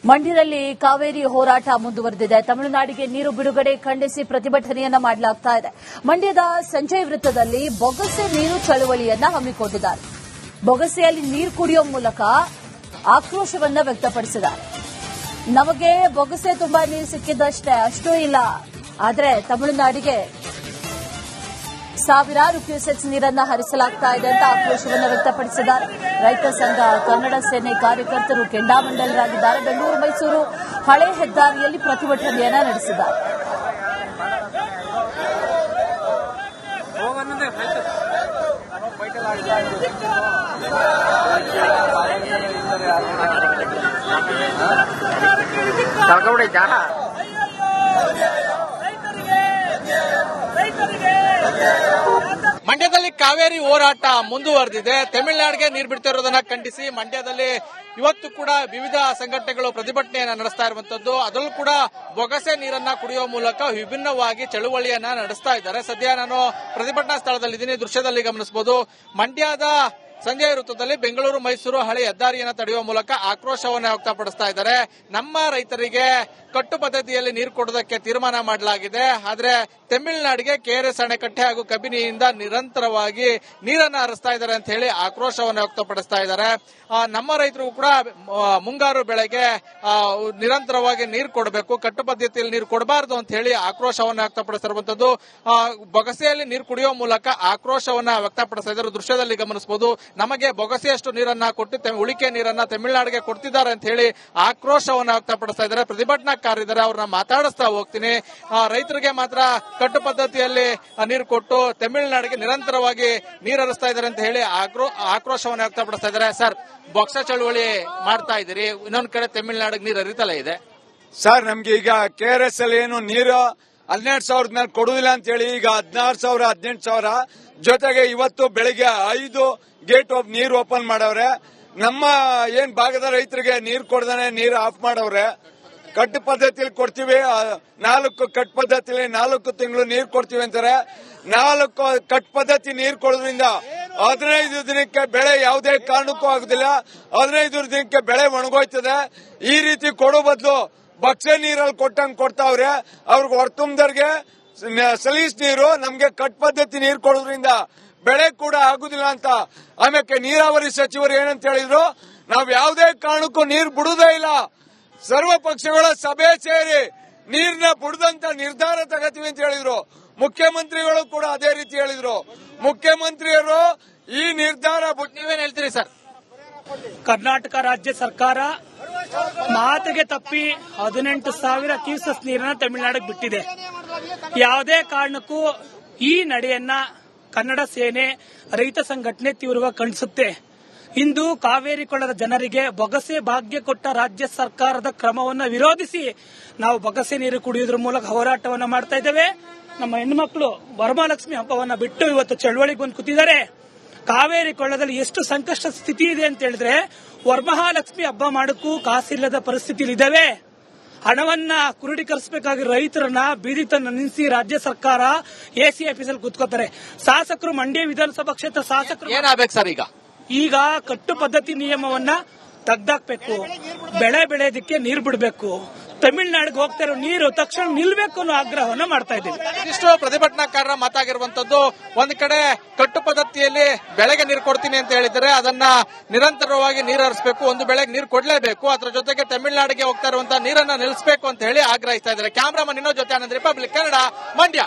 ಮಂಡ್ಯದಲ್ಲಿ ಕಾವೇರಿ ಹೋರಾಟ ಮುಂದುವರೆದಿದೆ. ತಮಿಳುನಾಡಿಗೆ ನೀರು ಬಿಡುಗಡೆ ಖಂಡಿಸಿ ಪ್ರತಿಭಟನೆಯನ್ನ ಮಾಡಲಾಗ್ತಾ ಇದೆ. ಮಂಡ್ಯದ ಸಂಜಯ್ ವೃತ್ತದಲ್ಲಿ ಬೊಗಸೆ ನೀರು ಚಳವಳಿಯನ್ನ ಹಮ್ಮಿಕೊಂಡಿದ್ದಾರೆ. ಬೊಗಸೆಯಲ್ಲಿ ನೀರು ಕುಡಿಯುವ ಮೂಲಕ ಆಕ್ರೋಶವನ್ನ ವ್ಯಕ್ತಪಡಿಸಿದ್ದಾರೆ. ನಮಗೆ ಬೊಗಸೆ ತುಂಬಾ ನೀರು ಸಿಕ್ಕಿದ್ದಷ್ಟೇ, ಅಷ್ಟೂ ಇಲ್ಲ, ಆದರೆ ತಮಿಳುನಾಡಿಗೆ ಸಾವಿರಾರು ಕ್ಯೂಸೆಕ್ಸ್ ನೀರನ್ನ ಹರಿಸಲಾಗ್ತಾ ಇದೆ ಅಂತ ಆಕ್ರೋಶವನ್ನು ವ್ಯಕ್ತಪಡಿಸಿದ್ದಾರೆ. ರೈತ ಸಂಘ, ಕನ್ನಡ ಸೇನೆ ಕಾರ್ಯಕರ್ತರು ಕೆಂಡಾಮಂಡಲರಾಗಿದ್ದಾರೆ. ಬೆಂಗಳೂರು ಮೈಸೂರು ಹಳೆ ಹೆದ್ದಾರಿಯಲ್ಲಿ ಪ್ರತಿಭಟನೆಯನ್ನ ನಡೆಸಿದ್ದಾರೆ. ಮಂಡ್ಯದಲ್ಲಿ ಕಾವೇರಿ ಹೋರಾಟ ಮುಂದುವರೆದಿದೆ. ತಮಿಳುನಾಡಿಗೆ ನೀರು ಬಿಡ್ತಾ ಇರೋದನ್ನ ಖಂಡಿಸಿ ಮಂಡ್ಯದಲ್ಲಿ ಇವತ್ತು ಕೂಡ ವಿವಿಧ ಸಂಘಟನೆಗಳು ಪ್ರತಿಭಟನೆಯನ್ನ ನಡೆಸ್ತಾ ಇರುವಂತದ್ದು. ಅದರಲ್ಲೂ ಕೂಡ ಬೊಗಸೆ ನೀರನ್ನ ಕುಡಿಯುವ ಮೂಲಕ ವಿಭಿನ್ನವಾಗಿ ಚಳುವಳಿಯನ್ನ ನಡೆಸ್ತಾ ಇದ್ದಾರೆ. ಸದ್ಯ ನಾನು ಪ್ರತಿಭಟನಾ ಸ್ಥಳದಲ್ಲಿದ್ದೀನಿ. ದೃಶ್ಯದಲ್ಲಿ ಗಮನಿಸಬಹುದು. ಮಂಡ್ಯದ ಸಂಜಯ್ ವೃತ್ತದಲ್ಲಿ ಬೆಂಗಳೂರು ಮೈಸೂರು ಹಳೆ ಹೆದ್ದಾರಿಯನ್ನು ತಡೆಯುವ ಮೂಲಕ ಆಕ್ರೋಶವನ್ನು ವ್ಯಕ್ತಪಡಿಸ್ತಾ ಇದ್ದಾರೆ. ನಮ್ಮ ರೈತರಿಗೆ ಕಟ್ಟು ಪದ್ಧತಿಯಲ್ಲಿ ನೀರು ಕೊಡೋದಕ್ಕೆ ತೀರ್ಮಾನ ಮಾಡಲಾಗಿದೆ, ಆದರೆ ತಮಿಳುನಾಡಿಗೆ ಕೆಆರ್ಎಸ್ ಅಣೆಕಟ್ಟೆ ಹಾಗೂ ಕಬಿನಿಯಿಂದ ನಿರಂತರವಾಗಿ ನೀರನ್ನು ಹರಿಸ್ತಾ ಇದ್ದಾರೆ ಅಂತ ಹೇಳಿ ಆಕ್ರೋಶವನ್ನು ವ್ಯಕ್ತಪಡಿಸ್ತಾ ಇದ್ದಾರೆ. ನಮ್ಮ ರೈತರಿಗೂ ಕೂಡ ಮುಂಗಾರು ಬೆಳೆಗೆ ನಿರಂತರವಾಗಿ ನೀರು ಕೊಡಬೇಕು, ಕಟ್ಟು ಪದ್ಧತಿಯಲ್ಲಿ ನೀರು ಕೊಡಬಾರದು ಅಂತ ಹೇಳಿ ಆಕ್ರೋಶವನ್ನು ವ್ಯಕ್ತಪಡಿಸಿರುವಂತದ್ದು. ಬೊಗಸೆಯಲ್ಲಿ ನೀರು ಕುಡಿಯುವ ಮೂಲಕ ಆಕ್ರೋಶವನ್ನ ವ್ಯಕ್ತಪಡಿಸ್ತಾ ಇದ್ದಾರೆ. ದೃಶ್ಯದಲ್ಲಿ ಗಮನಿಸಬಹುದು. ನಮಗೆ ಬೊಗಸೆಯಷ್ಟು ನೀರನ್ನ ಕೊಟ್ಟು ಉಳಿಕೆ ನೀರನ್ನ ತಮಿಳುನಾಡಿಗೆ ಕೊಡ್ತಿದ್ದಾರೆ ಅಂತ ಹೇಳಿ ಆಕ್ರೋಶವನ್ನ ವ್ಯಕ್ತಪಡಿಸ್ತಾ ಇದ್ದಾರೆ. ಪ್ರತಿಭಟನಾಕಾರರಿದ್ದಾರೆ, ಅವ್ರನ್ನ ಮಾತಾಡಿಸ್ತಾ ಹೋಗ್ತೀನಿ. ರೈತರಿಗೆ ಮಾತ್ರ ಕಟ್ಟು ಪದ್ಧತಿಯಲ್ಲಿ ನೀರು ಕೊಟ್ಟು ತಮಿಳುನಾಡಿಗೆ ನಿರಂತರವಾಗಿ ನೀರು ಹರಿಸ್ತಾ ಇದ್ದಾರೆ ಅಂತ ಹೇಳಿ ಆಕ್ರೋಶವನ್ನು ವ್ಯಕ್ತಪಡಿಸ್ತಾ ಇದ್ದಾರೆ. ಸರ್, ಬೊಗಸೆ ಚಳುವಳಿ ಮಾಡ್ತಾ ಇದ್ದೀರಿ, ಇನ್ನೊಂದ್ ಕಡೆ ತಮಿಳುನಾಡಿಗೆ ನೀರು ಹರಿತಲೇ ಇದೆ. ಸರ್, ನಮ್ಗೆ ಈಗ ಕೆಆರ್ಎಸ್ ಅಲ್ಲಿ ಏನು ನೀರು 12,000 ಮೇಲೆ ಕೊಡುವುದಿಲ್ಲ ಅಂತ ಹೇಳಿ ಈಗ 16,000 18,000 ಜೊತೆಗೆ ಇವತ್ತು ಬೆಳಿಗ್ಗೆ 5 ಗೇಟ್ ನೀರು ಓಪನ್ ಮಾಡವ್ರೆ. ನಮ್ಮ ಏನ್ ಭಾಗದ ರೈತರಿಗೆ ನೀರು ಕೊಡದಾನೆ ನೀರು ಆಫ್ ಮಾಡವ್ರೆ. ಕಟ್ಟು ಪದ್ಧತಿಯಲ್ಲಿ ಕೊಡ್ತೀವಿ, 4 ಕಟ್ ಪದ್ಧತಿಯಲ್ಲಿ 4 ತಿಂಗಳು ನೀರು ಕೊಡ್ತೀವಿ ಅಂತಾರೆ. 4 ಕಟ್ ಪದ್ಧತಿ ನೀರು ಕೊಡೋದ್ರಿಂದ 15 ದಿನಕ್ಕೆ ಬೆಳೆ ಯಾವುದೇ ಕಾರಣಕ್ಕೂ ಆಗುದಿಲ್ಲ. 15 ದಿನಕ್ಕೆ ಬೆಳೆ ಒಣಗೋಯ್ತದೆ. ಈ ರೀತಿ ಕೊಡೋ ಬದಲು ಬಕ್ಸೆ ನೀರಲ್ಲಿ ಕೊಟ್ಟಂಗ್ ಕೊಡ್ತಾವ್ರೆ. ಅವ್ರಿಗೆ ಹೊರತುಂಬದವ್ರಿಗೆ ಸಲೀಸ್ ನೀರು, ನಮ್ಗೆ ಕಟ್ ಪದ್ಧತಿ ನೀರು ಕೊಡೋದ್ರಿಂದ ಬೆಳೆ ಕೂಡ ಆಗುದಿಲ್ಲ ಅಂತ. ಆಮೇಲೆ ನೀರಾವರಿ ಸಚಿವರು ಏನಂತ ಹೇಳಿದ್ರು, ನಾವ್ ಯಾವುದೇ ಕಾರಣಕ್ಕೂ ನೀರು ಬಿಡುವುದೇ ಇಲ್ಲ, ಸರ್ವ ಪಕ್ಷಗಳ ಸಭೆ ಸೇರಿ ನೀರ್ನ ಬಿಡದಂತ ನಿರ್ಧಾರ ತಗೋತೀವಿ ಅಂತ ಹೇಳಿದ್ರು. ಮುಖ್ಯಮಂತ್ರಿಗಳು ಕೂಡ ಅದೇ ರೀತಿ ಹೇಳಿದ್ರು. ಮುಖ್ಯಮಂತ್ರಿಯರು ಈ ನಿರ್ಧಾರ ಬಿಟ್ಟು ನೀವೇನ್ ಹೇಳ್ತೀರಿ ಸರ್? ಕರ್ನಾಟಕ ರಾಜ್ಯ ಸರ್ಕಾರ ಮಾತಿಗೆ ತಪ್ಪಿ 18,000 ಕ್ಯೂಸೆಸ್ ನೀರನ್ನ ತಮಿಳುನಾಡಿಗೆ ಬಿಟ್ಟಿದೆ. ಯಾವುದೇ ಕಾರಣಕ್ಕೂ ಈ ನಡೆಯನ್ನ ಕನ್ನಡ ಸೇನೆ, ರೈತ ಸಂಘಟನೆ ತೀವ್ರವಾಗಿ ಖಂಡಿಸುತ್ತೆ. ಇಂದು ಕಾವೇರಿ ಕೊಳ್ಳದ ಜನರಿಗೆ ಬೊಗಸೆ ಭಾಗ್ಯ ಕೊಟ್ಟ ರಾಜ್ಯ ಸರ್ಕಾರದ ಕ್ರಮವನ್ನು ವಿರೋಧಿಸಿ ನಾವು ಬೊಗಸೆ ನೀರು ಕುಡಿಯೋದ್ರ ಮೂಲಕ ಹೋರಾಟವನ್ನು ಮಾಡ್ತಾ ಇದ್ದೇವೆ. ನಮ್ಮ ಹೆಣ್ಮಕ್ಳು ವರಮಹಾಲಕ್ಷ್ಮಿ ಹಬ್ಬವನ್ನ ಬಿಟ್ಟು ಇವತ್ತು ಚಳವಳಿಗೆ ಬಂದು ಕೂತಿದ್ದಾರೆ. ಕಾವೇರಿ ಕೊಳ್ಳದಲ್ಲಿ ಎಷ್ಟು ಸಂಕಷ್ಟ ಸ್ಥಿತಿ ಇದೆ ಅಂತ ಹೇಳಿದ್ರೆ, ವರಮಹಾಲಕ್ಷ್ಮಿ ಹಬ್ಬ ಮಾಡಕ್ಕೂ ಕಾಸಿಲ್ಲದ ಪರಿಸ್ಥಿತಿಯಲ್ಲಿ ಇದ್ದಾವೆ. ಹಣವನ್ನ ಕ್ರೋಢೀಕರಿಸಬೇಕಾಗಿ ರೈತರನ್ನ ಬೀದಿ ತನ್ನ ನಿಲ್ಲಿಸಿ ರಾಜ್ಯ ಸರ್ಕಾರ ಎಸಿ ಆಫೀಸಲ್ಲಿ ಕೂತ್ಕೋತಾರೆ. ಶಾಸಕರು, ಮಂಡ್ಯ ವಿಧಾನಸಭಾ ಕ್ಷೇತ್ರ ಶಾಸಕರು ಏನಾಗಬೇಕು ಸರ್? ಈಗ ಕಟ್ಟು ಪದ್ಧತಿ ನಿಯಮವನ್ನ ತೆಗ್ದಾಕ್ಬೇಕು, ಬೆಳೆ ಬೆಳೆಯೋದಕ್ಕೆ ನೀರು ಬಿಡಬೇಕು, ತಮಿಳುನಾಡಿಗೆ ಹೋಗ್ತಾ ಇರೋ ನೀರು ತಕ್ಷಣ ನಿಲ್ಬೇಕು ಅನ್ನೋ ಆಗ್ರಹವನ್ನ ಮಾಡ್ತಾ ಇದ್ದೀವಿ. ಇದಿಷ್ಟು ಪ್ರತಿಭಟನಾಕಾರರ ಮಾತಾಗಿರುವಂತದ್ದು. ಒಂದ್ ಕಡೆ ಕಟ್ಟು ಪದ್ಧತಿಯಲ್ಲಿ ಬೆಳೆಗೆ ನೀರು ಕೊಡ್ತೀನಿ ಅಂತ ಹೇಳಿದರೆ ಅದನ್ನ ನಿರಂತರವಾಗಿ ನೀರು ಹರಿಸಬೇಕು, ಒಂದು ಬೆಳೆಗೆ ನೀರು ಕೊಡಲೇಬೇಕು, ಅದರ ಜೊತೆಗೆ ತಮಿಳುನಾಡಿಗೆ ಹೋಗ್ತಾ ಇರುವಂತಹ ನೀರನ್ನ ನಿಲ್ಲಿಸಬೇಕು ಅಂತ ಹೇಳಿ ಆಗ್ರಹಿಸ್ತಾ ಇದ್ದಾರೆ. ಕ್ಯಾಮರಾಮನ್ ಇನ್ನೋ ಜೊತೆ ಆನಂದ್, ರಿಪಬ್ಲಿಕ್ ಕನ್ನಡ, ಮಂಡ್ಯ.